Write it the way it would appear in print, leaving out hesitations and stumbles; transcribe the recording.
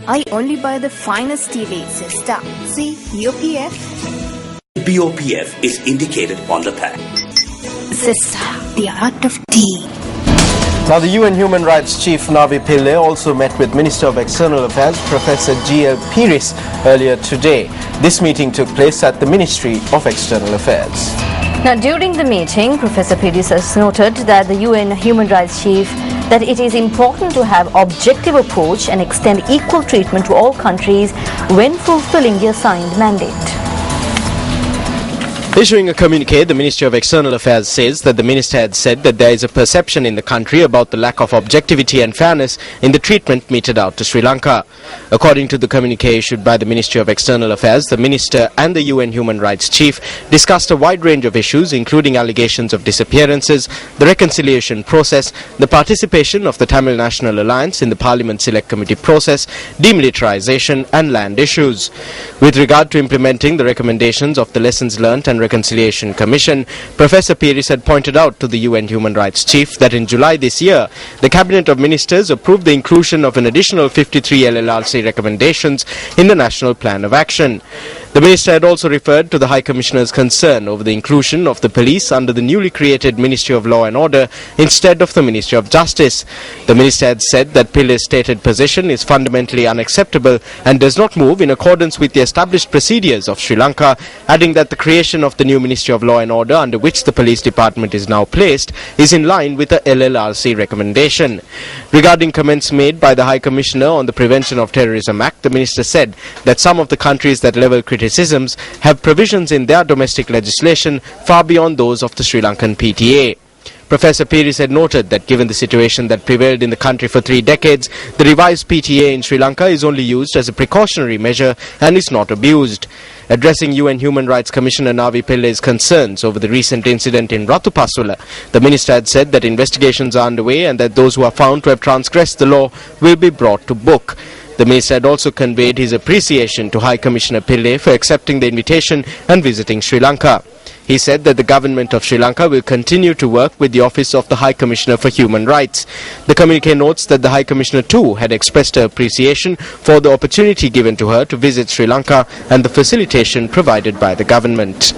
I only buy the finest TV, sister. See, BOPF. BOPF is indicated on the pack. Sister, the art of tea. Now, the UN Human Rights Chief Navi Pillay also met with Minister of External Affairs Professor G.L.Peiris earlier today. This meeting took place at the Ministry of External Affairs. Now, during the meeting, Professor Peiris has noted that the UN Human Rights Chief that it is important to have objective approach and extend equal treatment to all countries when fulfilling the assigned mandate. Issuing a communique, the Ministry of External Affairs says that the minister had said that there is a perception in the country about the lack of objectivity and fairness in the treatment meted out to Sri Lanka. According to the communique issued by the Ministry of External Affairs, the minister and the UN Human Rights Chief discussed a wide range of issues, including allegations of disappearances, the reconciliation process, the participation of the Tamil National Alliance in the Parliament Select Committee process, demilitarization and land issues. With regard to implementing the recommendations of the Lessons Learnt and Reconciliation Commission, Professor Peiris had pointed out to the UN Human Rights Chief that in July this year, the Cabinet of Ministers approved the inclusion of an additional 53 LLRC recommendations in the National Plan of Action. The minister had also referred to the High Commissioner's concern over the inclusion of the police under the newly created Ministry of Law and Order instead of the Ministry of Justice. The minister had said that Pilay's stated position is fundamentally unacceptable and does not move in accordance with the established procedures of Sri Lanka, adding that the creation of the new Ministry of Law and Order under which the police department is now placed is in line with the LLRC recommendation. Regarding comments made by the High Commissioner on the Prevention of Terrorism Act, the minister said that some of the countries that level criticisms have provisions in their domestic legislation far beyond those of the Sri Lankan PTA. Professor Peiris had noted that given the situation that prevailed in the country for 3 decades, the revised PTA in Sri Lanka is only used as a precautionary measure and is not abused. Addressing UN Human Rights Commissioner Navi Pillay's concerns over the recent incident in Ratupasula, the minister had said that investigations are underway and that those who are found to have transgressed the law will be brought to book. The minister had also conveyed his appreciation to High Commissioner Pillay for accepting the invitation and visiting Sri Lanka. He said that the government of Sri Lanka will continue to work with the Office of the High Commissioner for Human Rights. The communique notes that the High Commissioner too had expressed her appreciation for the opportunity given to her to visit Sri Lanka and the facilitation provided by the government.